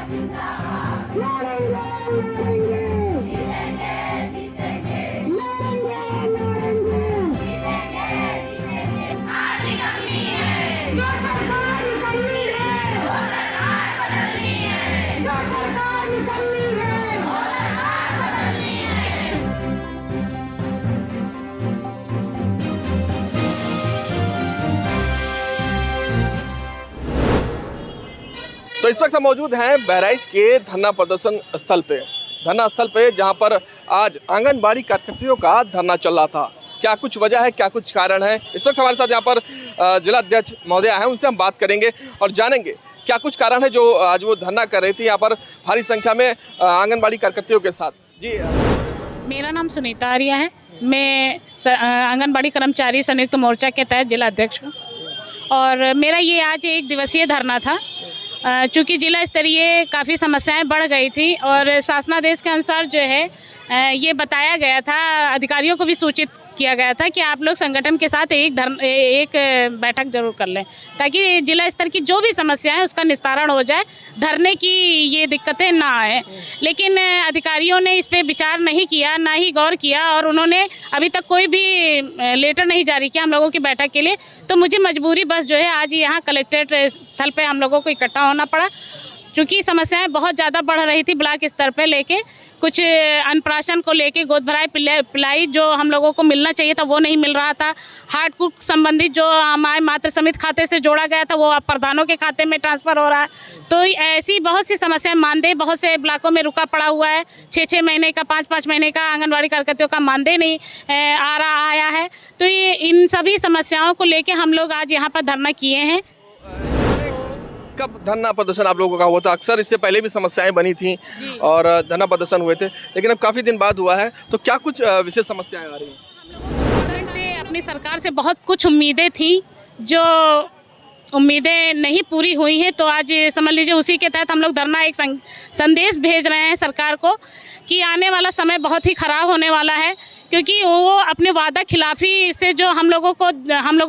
तो इस वक्त हम मौजूद हैं बहराइच के धरना प्रदर्शन स्थल पे, धरना स्थल पे जहां पर आज आंगनबाड़ी कार्यकर्तियों का धरना चल रहा था। क्या कुछ वजह है, क्या कुछ कारण है, इस वक्त हमारे साथ यहाँ पर जिला अध्यक्ष महोदय हैं, उनसे हम बात करेंगे और जानेंगे क्या कुछ कारण है जो आज वो धरना कर रही थी यहाँ पर भारी संख्या में आंगनबाड़ी कार्यकर्तियों के साथ। जी, मेरा नाम सुनीता आर्या है, मैं आंगनबाड़ी कर्मचारी संयुक्त मोर्चा के तहत जिला अध्यक्ष हूँ और मेरा ये आज एक दिवसीय धरना था। चूँकि जिला स्तरीय काफ़ी समस्याएं बढ़ गई थी और शासनादेश के अनुसार जो है ये बताया गया था, अधिकारियों को भी सूचित किया गया था कि आप लोग संगठन के साथ एक बैठक जरूर कर लें ताकि जिला स्तर की जो भी समस्या है उसका निस्तारण हो जाए, धरने की ये दिक्कतें ना आए। लेकिन अधिकारियों ने इस पे विचार नहीं किया, ना ही गौर किया और उन्होंने अभी तक कोई भी लेटर नहीं जारी किया हम लोगों की बैठक के लिए। तो मुझे मजबूरी बस जो है आज यहाँ कलेक्ट्रेट स्थल पे हम लोगों को इकट्ठा होना पड़ा, चूँकि समस्याएं बहुत ज़्यादा बढ़ रही थी ब्लॉक स्तर पे लेके, कुछ अन्नप्राशन को लेके गोद भराई पिलाई जो हम लोगों को मिलना चाहिए था वो नहीं मिल रहा था। हार्ट कुक संबंधित जो हमारे मातृ समिति खाते से जोड़ा गया था वो अब प्रधानों के खाते में ट्रांसफ़र हो रहा है। तो ऐसी बहुत सी समस्याएं, मानदेय बहुत से ब्लॉकों में रुका पड़ा हुआ है, 6-6 महीने का 5-5 महीने का आंगनबाड़ी कार्यकर्तियों का मानदेय नहीं आया है। तो ये इन सभी समस्याओं को लेके हम लोग आज यहाँ पर धरना किए हैं। कब धरना प्रदर्शन आप लोगों का हुआ था? अक्सर इससे पहले भी समस्याएं बनी थी और धरना प्रदर्शन हुए थे, लेकिन अब काफ़ी दिन बाद हुआ है, तो क्या कुछ विशेष समस्याएं आ रही हैं? हम लोगों को से अपनी सरकार से बहुत कुछ उम्मीदें थी, जो उम्मीदें नहीं पूरी हुई हैं। तो आज समझ लीजिए उसी के तहत हम लोग धरना एक संदेश भेज रहे हैं सरकार को कि आने वाला समय बहुत ही ख़राब होने वाला है, क्योंकि वो अपने वादा खिलाफी से जो हम लोगों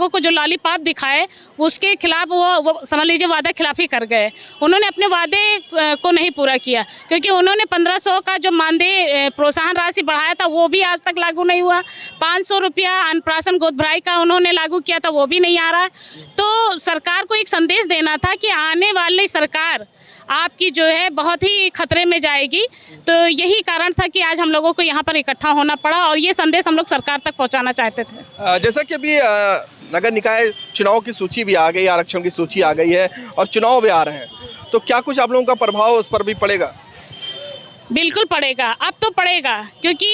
को जो लॉलीपॉप दिखाए उसके खिलाफ वो समझ लीजिए वादा खिलाफी कर गए। उन्होंने अपने वादे को नहीं पूरा किया, क्योंकि उन्होंने 1500 का जो मानदेय प्रोत्साहन राशि बढ़ाया था वो भी आज तक लागू नहीं हुआ। 500 रुपया अन्नप्राशन गोद भराई का उन्होंने लागू किया था, वो भी नहीं आ रहा है। तो सरकार को एक संदेश देना था कि आने वाली सरकार आपकी जो है बहुत ही खतरे में जाएगी। तो यही कारण था कि आज हम लोगों को यहाँ पर इकट्ठा होना पड़ा और ये संदेश हम लोग सरकार तक पहुँचाना चाहते थे। जैसा कि अभी नगर निकाय चुनाव की सूची भी आ गई, आरक्षण की सूची आ गई है और चुनाव भी आ रहे हैं, तो क्या कुछ आप लोगों का प्रभाव उस पर भी पड़ेगा? बिल्कुल पड़ेगा, अब तो पड़ेगा, क्योंकि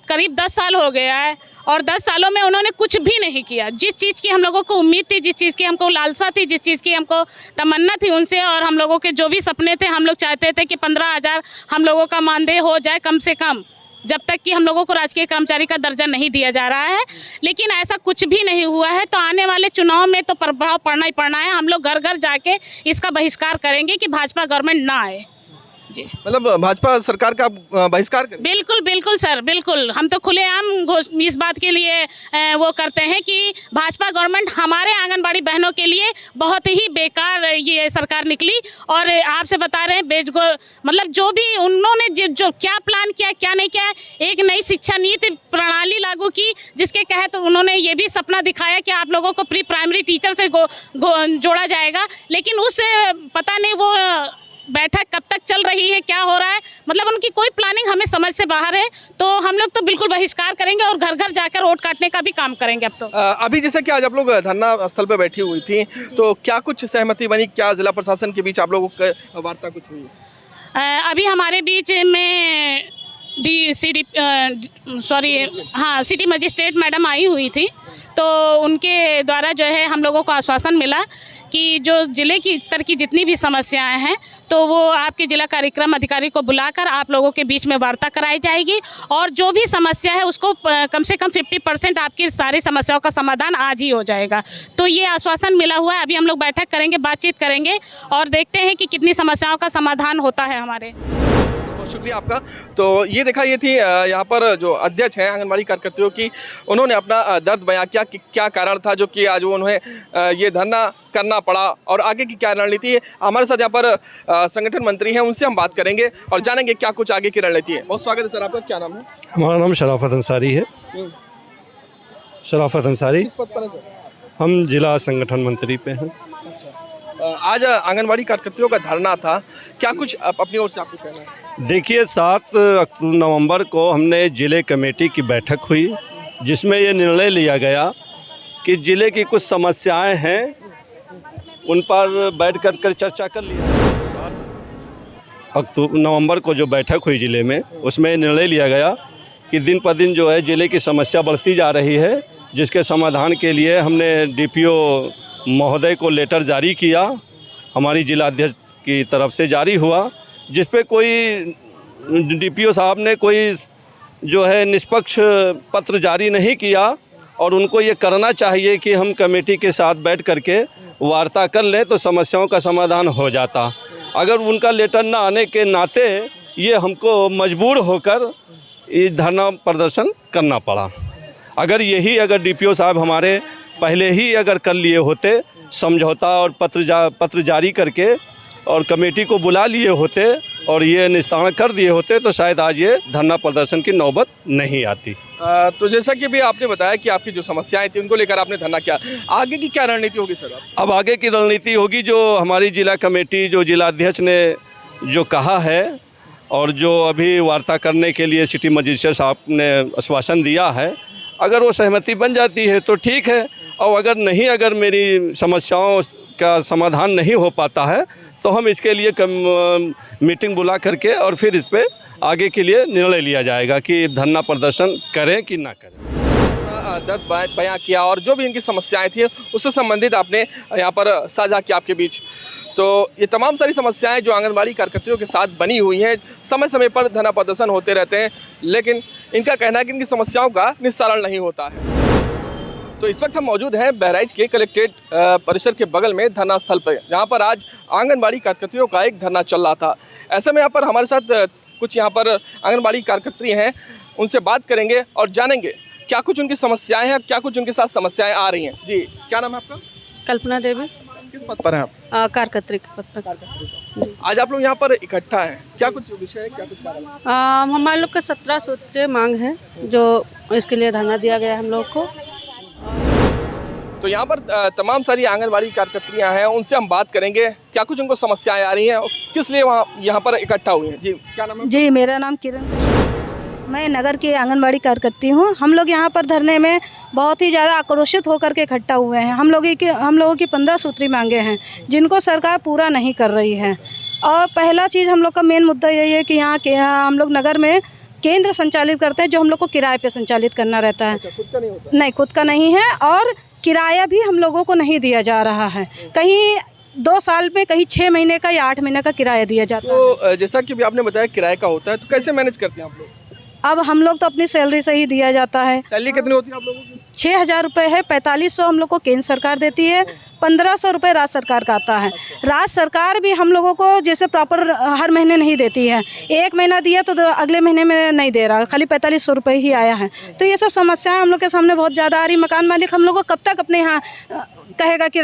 करीब 10 साल हो गया है और 10 सालों में उन्होंने कुछ भी नहीं किया। जिस चीज़ की हम लोगों को उम्मीद थी, जिस चीज़ की हमको लालसा थी, जिस चीज़ की हमको तमन्ना थी उनसे, और हम लोगों के जो भी सपने थे, हम लोग चाहते थे कि 15,000 हम लोगों का मानदेय हो जाए कम से कम, जब तक कि हम लोगों को राजकीय कर्मचारी का दर्जा नहीं दिया जा रहा है। लेकिन ऐसा कुछ भी नहीं हुआ है। तो आने वाले चुनाव में तो प्रभाव पड़ना ही पड़ना है। हम लोग घर घर जाके इसका बहिष्कार करेंगे कि भाजपा गवर्नमेंट ना आए। जी, मतलब भाजपा सरकार का बहिष्कार करें? बिल्कुल बिल्कुल सर, बिल्कुल। हम तो खुलेआम इस बात के लिए वो करते हैं कि भाजपा गवर्नमेंट हमारे आंगनबाड़ी बहनों के लिए बहुत ही बेकार ये सरकार निकली। और आपसे बता रहे हैं मतलब जो भी उन्होंने जो क्या प्लान किया, क्या नहीं किया। एक नई शिक्षा नीति प्रणाली लागू की, जिसके तहत उन्होंने ये भी सपना दिखाया कि आप लोगों को प्री प्राइमरी टीचर से जोड़ा जाएगा, लेकिन उस पता नहीं वो बैठक कब तक चल रही है, क्या हो रहा है। मतलब उनकी कोई प्लानिंग हमें समझ से बाहर है। तो हम लोग तो बिल्कुल बहिष्कार करेंगे और घर घर जाकर वोट काटने का भी काम करेंगे। अब तो अभी जैसे कि आज आप लोग धरना स्थल पर बैठी हुई थी, तो क्या कुछ सहमति बनी? क्या जिला प्रशासन के बीच आप लोगों की वार्ता कुछ हुई? अभी हमारे बीच में सिटी मजिस्ट्रेट मैडम आई हुई थी, तो उनके द्वारा जो है हम लोगों को आश्वासन मिला कि जो ज़िले की स्तर की जितनी भी समस्याएं हैं तो वो आपके जिला कार्यक्रम अधिकारी को बुलाकर आप लोगों के बीच में वार्ता कराई जाएगी और जो भी समस्या है उसको कम से कम 50% आपकी सारी समस्याओं का समाधान आज ही हो जाएगा। तो ये आश्वासन मिला हुआ है। अभी हम लोग बैठक करेंगे, बातचीत करेंगे और देखते हैं कि कितनी समस्याओं का समाधान होता है हमारे। बहुत शुक्रिया आपका। तो ये देखा, ये थी यहाँ पर जो अध्यक्ष हैं आंगनबाड़ी कार्यकर्तियों की, उन्होंने अपना दर्द बयां किया कि क्या कारण था जो कि आज उन्हें ये धरना करना पड़ा और आगे की क्या रणनीति है। हमारे साथ यहाँ पर संगठन मंत्री हैं, उनसे हम बात करेंगे और जानेंगे क्या कुछ आगे की रणनीति है। बहुत स्वागत है सर आपका, क्या नाम है? हमारा नाम शराफत अंसारी है। शराफत अंसारी। किस पद पर है सर? हम जिला संगठन मंत्री पे हैं। आज आंगनबाड़ी कार्यकर्तियों का धरना था, क्या कुछ अपनी ओर से आपको कहना है? देखिए, 7 नवंबर को हमने जिले कमेटी की बैठक हुई, जिसमें ये निर्णय लिया गया कि जिले की कुछ समस्याएं हैं, उन पर बैठ कर चर्चा कर लिया। 7 नवंबर को जो बैठक हुई जिले में, उसमें निर्णय लिया गया कि दिन पर दिन जो है जिले की समस्या बढ़ती जा रही है, जिसके समाधान के लिए हमने डीपीओ महोदय को लेटर जारी किया, हमारी जिलाध्यक्ष की तरफ से जारी हुआ, जिस पे कोई डीपीओ साहब ने कोई जो है निष्पक्ष पत्र जारी नहीं किया और उनको ये करना चाहिए कि हम कमेटी के साथ बैठ करके वार्ता कर लें तो समस्याओं का समाधान हो जाता। अगर उनका लेटर ना आने के नाते ये हमको मजबूर होकर ये धरना प्रदर्शन करना पड़ा। अगर डीपीओ साहब हमारे पहले ही अगर कर लिए होते समझौता और पत्र जारी करके और कमेटी को बुला लिए होते और ये निस्तारण कर दिए होते तो शायद आज ये धरना प्रदर्शन की नौबत नहीं आती। तो जैसा कि भी आपने बताया कि आपकी जो समस्याएं थी उनको लेकर आपने धरना किया, आगे की क्या रणनीति होगी सर? अब आगे की रणनीति होगी जो हमारी जिला कमेटी, जो जिलाध्यक्ष ने जो कहा है और जो अभी वार्ता करने के लिए सिटी मजिस्ट्रेट साहब ने आश्वासन दिया है, अगर वो सहमति बन जाती है तो ठीक है, और अगर मेरी समस्याओं का समाधान नहीं हो पाता है तो हम इसके लिए मीटिंग बुला करके और फिर इस पे आगे के लिए निर्णय लिया जाएगा कि धरना प्रदर्शन करें कि ना करें। दर्द बयां किया और जो भी इनकी समस्याएं थी उससे संबंधित आपने यहाँ पर साझा किया आपके बीच। तो ये तमाम सारी समस्याएं जो आंगनबाड़ी कार्यकर्तियों के साथ बनी हुई हैं, समय समय पर धरना प्रदर्शन होते रहते हैं, लेकिन इनका कहना है कि इनकी समस्याओं का निस्तारण नहीं होता है। तो इस वक्त हम मौजूद हैं बहराइच के कलेक्ट्रेट परिसर के बगल में धरना स्थल पर, जहाँ पर आज आंगनबाड़ी कार्यकर्तियों का एक धरना चल रहा था। ऐसे में यहाँ पर हमारे साथ कुछ यहाँ पर आंगनबाड़ी कार्यकर्ती हैं, उनसे बात करेंगे और जानेंगे क्या कुछ उनकी समस्याएं हैं, क्या कुछ उनके साथ समस्याएं आ रही हैं। जी, क्या नाम है आपका? कल्पना देवी। किस पद पर हैं आप? कार्यकर्त्री के पद पर। आज आप लोग यहाँ पर इकट्ठा हैं, क्या कुछ विषय है, क्या कुछ कारण है? हमारे लोग का 17 सूत्रीय मांग है जो इसके लिए धरना दिया गया है हम लोग को। तो यहाँ पर तमाम सारी आंगनबाड़ी कार्यकर्तियाँ हैं, उनसे हम बात करेंगे क्या कुछ उनको समस्याएं आ रही हैं और किस लिए यहाँ पर इकट्ठा हुई हैं। जी, क्या नाम है? जी, मेरा नाम किरण, मैं नगर की आंगनबाड़ी कार्यकर्ती हूँ। हम लोग यहाँ पर धरने में बहुत ही ज़्यादा आक्रोशित होकर के इकट्ठा हुए हैं। हम लोगों की 15 सूत्री मांगे हैं जिनको सरकार पूरा नहीं कर रही है। और पहला चीज़ हम लोग का मेन मुद्दा यही है कि यहाँ हम लोग नगर में केंद्र संचालित करते हैं जो हम लोग को किराए पे संचालित करना रहता है। खुद का नहीं होता? नहीं, खुद का नहीं है और किराया भी हम लोगों को नहीं दिया जा रहा है। कहीं 2 साल में, कहीं 6 महीने का या 8 महीने का किराया दिया जाता है। तो जैसा कि भी आपने बताया किराए का होता है, तो कैसे मैनेज करते हैं आप लोग? अब हम लोग तो अपनी सैलरी से ही दिया जाता है। सैलरी कितनी होती है आप लोगों की? 6,000 रुपये है। 4500 हम लोग को केंद्र सरकार देती है, 1500 रुपये राज्य सरकार का आता है। राज्य सरकार भी हम लोगों को जैसे प्रॉपर हर महीने नहीं देती है। 1 महीना दिया तो अगले महीने में नहीं दे रहा, खाली 4500 रुपये ही आया है। तो ये सब समस्याएं हम लोग के सामने बहुत ज़्यादा आ रही। मकान मालिक हम लोग को कब तक अपने यहाँ कहेगा कि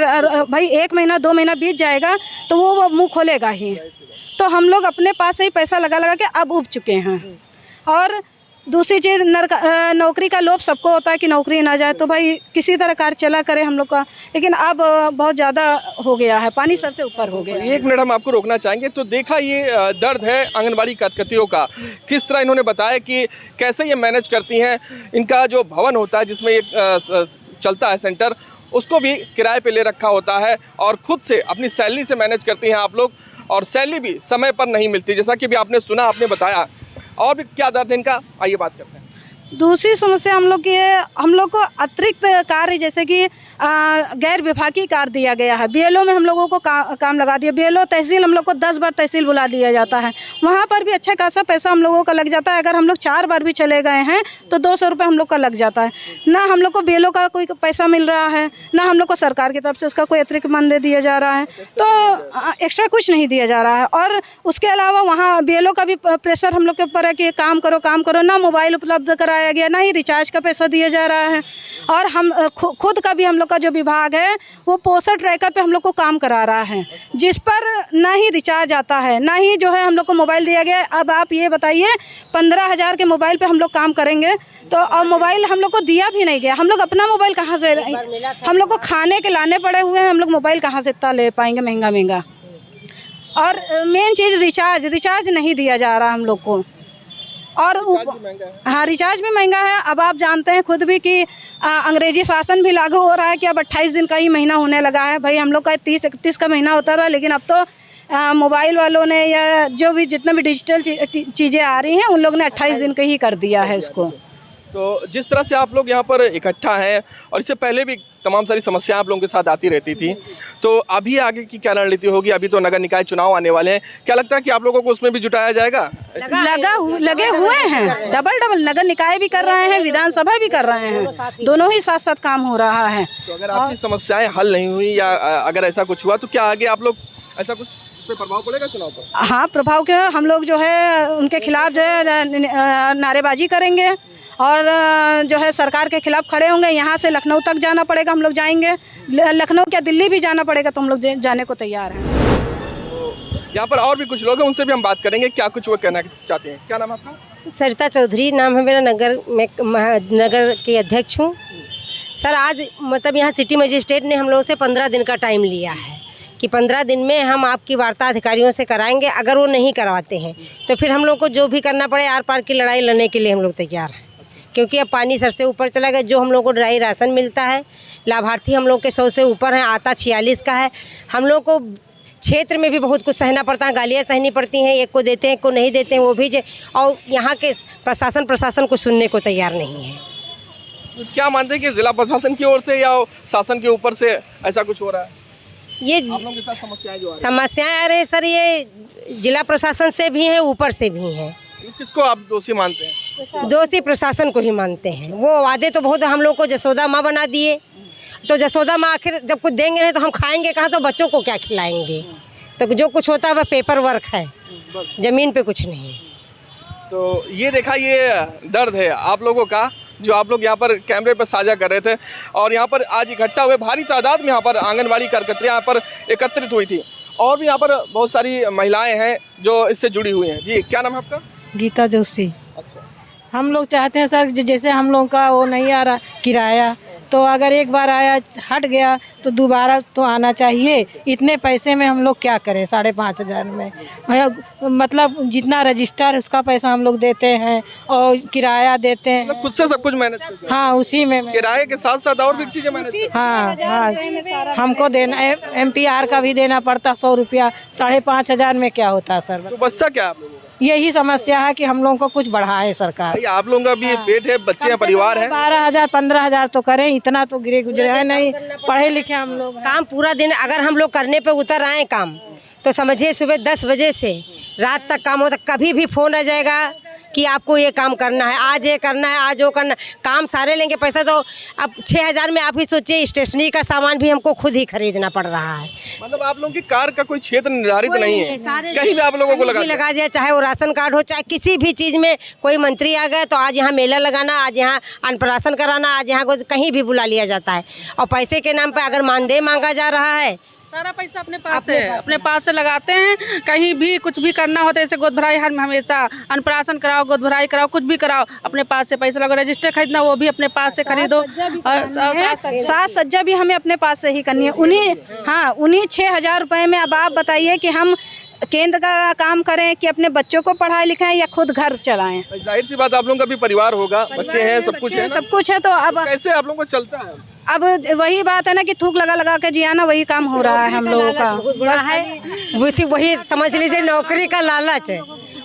भाई 1 महीना 2 महीना बीत जाएगा तो वो मुँह खोलेगा ही। तो हम लोग अपने पास से ही पैसा लगा के अब उब चुके हैं। और दूसरी चीज़, नौकरी का लोभ सबको होता है कि नौकरी ना जाए, तो भाई किसी तरह कार चला करे हम लोग का, लेकिन अब बहुत ज़्यादा हो गया है, पानी सर से ऊपर हो गया है। 1 मिनट हम आपको रोकना चाहेंगे। तो देखा, ये दर्द है आंगनबाड़ी कार्यकर्तियों का, किस तरह इन्होंने बताया कि कैसे ये मैनेज करती हैं। इनका जो भवन होता है जिसमें ये चलता है सेंटर, उसको भी किराए पे ले रखा होता है और खुद से अपनी सैलरी से मैनेज करती हैं आप लोग, और सैलरी भी समय पर नहीं मिलती, जैसा कि भी आपने सुना, आपने बताया। और भी क्या दर्द है इनका, आइए बात करते हैं। दूसरी समस्या हम लोग की है, हम लोग को अतिरिक्त कार्य जैसे कि गैर विभागीय कार्य दिया गया है। बीएलओ में हम लोगों को काम लगा दिया। बीएलओ तहसील हम लोग को 10 बार तहसील बुला दिया जाता है, वहाँ पर भी अच्छा खासा पैसा हम लोगों का लग जाता है। अगर हम लोग 4 बार भी चले गए हैं तो 200 रुपये हम लोग का लग जाता है। ना हम लोग को बीएलओ का कोई पैसा मिल रहा है, ना हम लोग को सरकार की तरफ से उसका कोई अतिरिक्त मानदेय दिया जा रहा है, तो एक्स्ट्रा कुछ नहीं दिया जा रहा है। और उसके अलावा वहाँ बीएलओ का भी प्रेशर हम लोग के ऊपर है कि काम करो, ना मोबाइल उपलब्ध कराया गया, ना ही रिचार्ज का पैसा दिया जा रहा है। और हम खुद का भी हम लोग का जो विभाग है वो पोस्टर ट्रैकर पे हम लोग को काम करा रहा है, जिस पर ना ही रिचार्ज आता है, ना ही जो है हम लोग को मोबाइल दिया गया। अब आप ये बताइए 15,000 के मोबाइल पे हम लोग काम करेंगे तो, और मोबाइल हम लोग को दिया भी नहीं गया। हम लोग अपना मोबाइल कहाँ से, हम लोग को खाने के लाने पड़े हुए हैं, हम लोग मोबाइल कहाँ से इतना ले पाएंगे महंगा। और मेन चीज़ रिचार्ज नहीं दिया जा रहा हम लोग को। और हाँ, रिचार्ज भी महंगा है। अब आप जानते हैं खुद भी कि अंग्रेजी शासन भी लागू हो रहा है कि अब 28 दिन का ही महीना होने लगा है। भाई हम लोग का 30-31 का महीना होता रहा, लेकिन अब तो मोबाइल वालों ने या जो भी जितने भी डिजिटल चीज़ें आ रही हैं उन लोग ने 28 दिन का ही कर दिया है इसको। तो जिस तरह से आप लोग यहाँ पर इकट्ठा हैं और इससे पहले भी तमाम सारी समस्याएं आप लोगों के साथ आती रहती थी, तो अभी आगे की क्या रणनीति होगी? अभी तो नगर निकाय चुनाव आने वाले हैं, क्या लगता है कि आप लोगों को उसमें भी जुटाया जाएगा? लगे हुए हैं, डबल नगर निकाय भी कर रहे हैं, विधानसभा भी कर रहे हैं, दोनों ही साथ साथ काम हो रहा है। तो अगर आपकी समस्याएं हल नहीं हुई या अगर ऐसा कुछ हुआ तो क्या आगे आप लोग ऐसा कुछ उस पर प्रभाव पड़ेगा चुनाव पर? हाँ, प्रभाव क्या, हम लोग जो है उनके खिलाफ जो है नारेबाजी करेंगे और जो है सरकार के खिलाफ खड़े होंगे। यहाँ से लखनऊ तक जाना पड़ेगा, हम लोग जाएंगे। लखनऊ क्या दिल्ली भी जाना पड़ेगा तो हम लोग जाने को तैयार हैं। यहाँ पर और भी कुछ लोग हैं, उनसे भी हम बात करेंगे क्या कुछ वो कहना चाहते हैं। क्या नाम है आपका? सरिता चौधरी नाम है मेरा, नगर के अध्यक्ष हूँ। सर आज मतलब यहाँ सिटी मजिस्ट्रेट ने हम लोगों से 15 दिन का टाइम लिया है कि 15 दिन में हम आपकी वार्ता अधिकारियों से कराएंगे। अगर वो नहीं करवाते हैं तो फिर हम लोग को जो भी करना पड़े आर पार की लड़ाई लड़ने के लिए हम लोग तैयार हैं, क्योंकि अब पानी सर से ऊपर चला गया। जो हम लोग को ड्राई राशन मिलता है, लाभार्थी हम लोग के 100 से ऊपर हैं, आता 46 का है। हम लोग को क्षेत्र में भी बहुत कुछ सहना पड़ता है, गालियाँ सहनी पड़ती हैं, एक को देते हैं, एक को नहीं देते हैं, वो भी। और यहाँ के प्रशासन को सुनने को तैयार नहीं है। तो क्या मानते हैं कि जिला प्रशासन की ओर से या शासन के ऊपर से ऐसा कुछ हो रहा है? ये आप लोगों के साथ समस्याएं आ रही है सर, ये जिला प्रशासन से भी हैं, ऊपर से भी हैं। किसको आप दोषी मानते हैं? दोषी प्रशासन को ही मानते हैं। वो वादे तो बहुत हम लोग को जसोदा माँ बना दिए, तो जसोदा माँ आखिर जब कुछ देंगे नहीं तो हम खाएंगे कहाँ, तो बच्चों को क्या खिलाएंगे? तो जो कुछ होता है वह पेपर वर्क है, ज़मीन पे कुछ नहीं। तो ये देखा, ये दर्द है आप लोगों का जो आप लोग यहाँ पर कैमरे पर साझा कर रहे थे। और यहाँ पर आज इकट्ठा हुए भारी तादाद में यहाँ पर आंगनबाड़ी कार्यकर्तियाँ यहाँ पर एकत्रित हुई थी, और भी यहाँ पर बहुत सारी महिलाएं हैं जो इससे जुड़ी हुई हैं। जी, क्या नाम है आपका? गीता जोशी। अच्छा, हम लोग चाहते हैं सर जैसे हम लोग का वो नहीं आ रहा किराया, तो अगर एक बार आया हट गया तो दोबारा तो आना चाहिए। इतने पैसे में हम लोग क्या करें? 5,500 में मतलब जितना रजिस्टर उसका पैसा हम लोग देते हैं और किराया देते हैं। मतलब खुद से सब कुछ मैनेज करते हैं? हाँ, उसी में किराए के साथ साथ और भी चीज़ें मैनेज करते हैं? हाँ, हमको देना MPR का भी देना पड़ता 100 रुपया। 5,500 में क्या होता है सर? तो बच्चा क्या आप लोगों का? यही समस्या है कि हम लोगों को कुछ बढ़ाए सरकार। भाई आप लोगों का भी पेट है, बच्चे हैं, परिवार है। 12,000 15,000 तो करें, इतना तो गिरे गुजरे है नहीं, पढ़े लिखे हम लोग। काम पूरा दिन अगर हम लोग करने पे उतर आए काम, तो समझिए सुबह 10 बजे से रात तक काम होता। कभी भी फ़ोन आ जाएगा कि आपको ये काम करना है, आज ये करना है, आज वो करना। काम सारे लेंगे, पैसा तो अब 6,000 में आप ही सोचिए, स्टेशनरी का सामान भी हमको खुद ही खरीदना पड़ रहा है। मतलब आप लोगों की कार का कोई क्षेत्र निर्धारित नहीं है, कहीं भी आप लोगों को लगा दिया, चाहे वो राशन कार्ड हो, चाहे किसी भी चीज़ में कोई मंत्री आ गए तो आज यहाँ मेला लगाना, आज यहाँ अन्नप्राशन कराना, आज यहाँ कहीं भी बुला लिया जाता है। और पैसे के नाम पर अगर मानदेय मांगा जा रहा है, सारा पैसा अपने पास से लगाते हैं। कहीं भी कुछ भी करना होता है, जैसे गोद भराई हमेशा अन्नप्राशन कराओ, गोद भराई कराओ, कुछ भी कराओ, अपने पास से पैसा लगाओ। रजिस्टर खरीदना वो भी अपने पास से खरीदो। साज सज्जा भी हमें अपने पास से ही करनी है। उन्हीं 6,000 रुपये में अब आप बताइए कि हम केंद्र का काम करें कि अपने बच्चों को पढ़ाएं लिखाएं या खुद घर चलाएं। जाहिर सी बात, आप लोगों का भी परिवार होगा, बच्चे हैं, सब कुछ है। तो अब कैसे आप लोगों को चलता है? अब वही बात है ना कि थूक लगा के जियाना, वही काम हो रहा है हम लोगों का। बड़ा है वही समझ लीजिए, नौकरी का लालच है।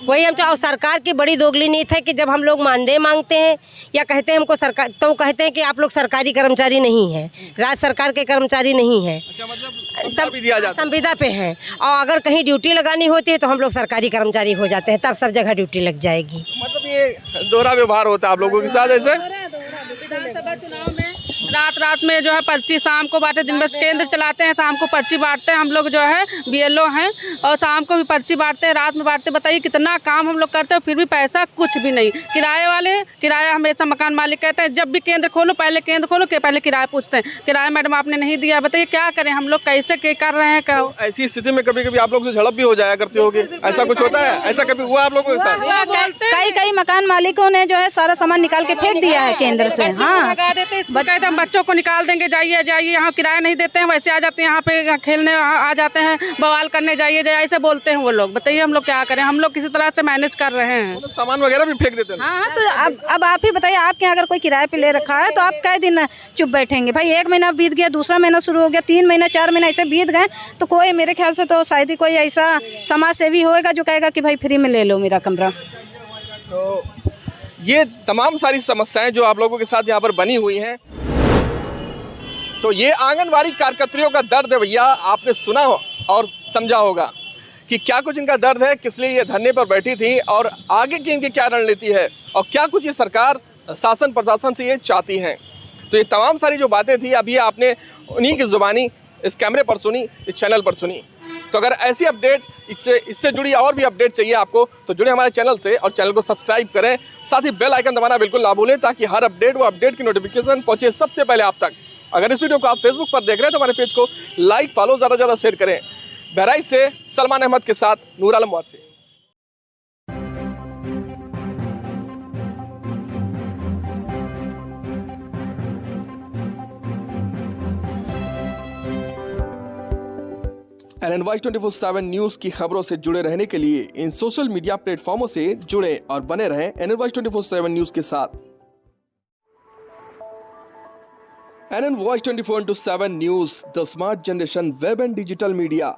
वही हम और सरकार की बड़ी दोगली नीति है कि जब हम लोग मानदेय मांगते हैं या कहते हैं हमको सरकार, तो कहते हैं कि आप लोग सरकारी कर्मचारी नहीं हैं, राज्य सरकार के कर्मचारी नहीं हैं, अच्छा, मतलब तब भी दिया जाता है। संविदा पे हैं। और अगर कहीं ड्यूटी लगानी होती है तो हम लोग सरकारी कर्मचारी हो जाते हैं, तब सब जगह ड्यूटी लग जाएगी। मतलब ये दोहरा व्यवहार होता है आप लोगों के साथ ऐसे? विधानसभा चुनाव में रात में जो है पर्ची शाम को बांटे, दिन में केंद्र चलाते हैं, शाम को पर्ची बांटते हैं। हम लोग जो है बीएलओ हैं और शाम को भी पर्ची बांटते हैं, रात में बांटते। बताइए कितना काम हम लोग करते हैं, फिर भी पैसा कुछ भी नहीं। किराए वाले किराया हमेशा मकान मालिक कहते हैं जब भी केंद्र खोलो पहले केंद्र खोलो के पहले किराया पूछते हैं, किराया मैडम आपने नहीं दिया। बताइए क्या करें हम लोग, कैसे कर रहे हैं? क्या ऐसी स्थिति में कभी कभी आप लोग से झड़प भी हो जाया करती होगी, ऐसा कुछ होता है? ऐसा कभी हुआ आप लोगों के साथ? कई मकान मालिकों ने जो है सारा सामान निकाल के फेंक दिया है केंद्र से। हाँ, कहते हम बच्चों को निकाल देंगे, जाइए यहाँ किराया नहीं देते हैं, वैसे आ जाते हैं यहाँ पे खेलने, आ जाते हैं बवाल करने, जाइए ऐसे बोलते हैं वो लोग। बताइए हम लोग क्या करें, हम लोग किसी तरह से मैनेज कर रहे हैं। मतलब सामान वगैरह भी फेंक देते हैं? हाँ, तो अब आप ही बताइए, आपके यहाँ अगर कोई किराए पे ले रखा है तो आप कई दिन चुप बैठेंगे? भाई 1 महीना बीत गया, दूसरा महीना शुरू हो गया, 3 महीना 4 महीना ऐसे बीत गए, तो कोई मेरे ख्याल से तो शायद ही कोई ऐसा समाज सेवी होएगा जो कहेगा कि भाई फ्री में ले लो मेरा कमरा। तो ये तमाम सारी समस्याएं जो आप लोगों के साथ यहाँ पर बनी हुई हैं, तो ये आंगनबाड़ी कार्यकर्तियों का दर्द है भैया। आपने सुना और समझा होगा कि क्या कुछ इनका दर्द है, किस लिए ये धरने पर बैठी थी और आगे की इनकी क्या रणनीति है और क्या कुछ ये सरकार शासन प्रशासन से ये चाहती हैं। तो ये तमाम सारी जो बातें थी अभी आपने उन्हीं की ज़ुबानी इस कैमरे पर सुनी, इस चैनल पर सुनी। तो अगर ऐसी अपडेट इससे जुड़ी और भी अपडेट चाहिए आपको तो जुड़े हमारे चैनल से और चैनल को सब्सक्राइब करें, साथ ही बेल आइकन दबाना बिल्कुल ना भूलें ताकि हर अपडेट की नोटिफिकेशन पहुंचे सबसे पहले आप तक। अगर इस वीडियो को आप फेसबुक पर देख रहे हैं तो हमारे पेज को लाइक फॉलो ज़्यादा से ज़्यादा शेयर करें। बहराइच से सलमान अहमद के साथ नूर आलम वारसी। NNY 24/7 न्यूज़ की खबरों से जुड़े रहने के लिए इन सोशल मीडिया प्लेटफॉर्मों से जुड़े और बने रहें NNY 24/7 न्यूज़ के साथ। NNY 24/7 news, the smart generation web and digital media.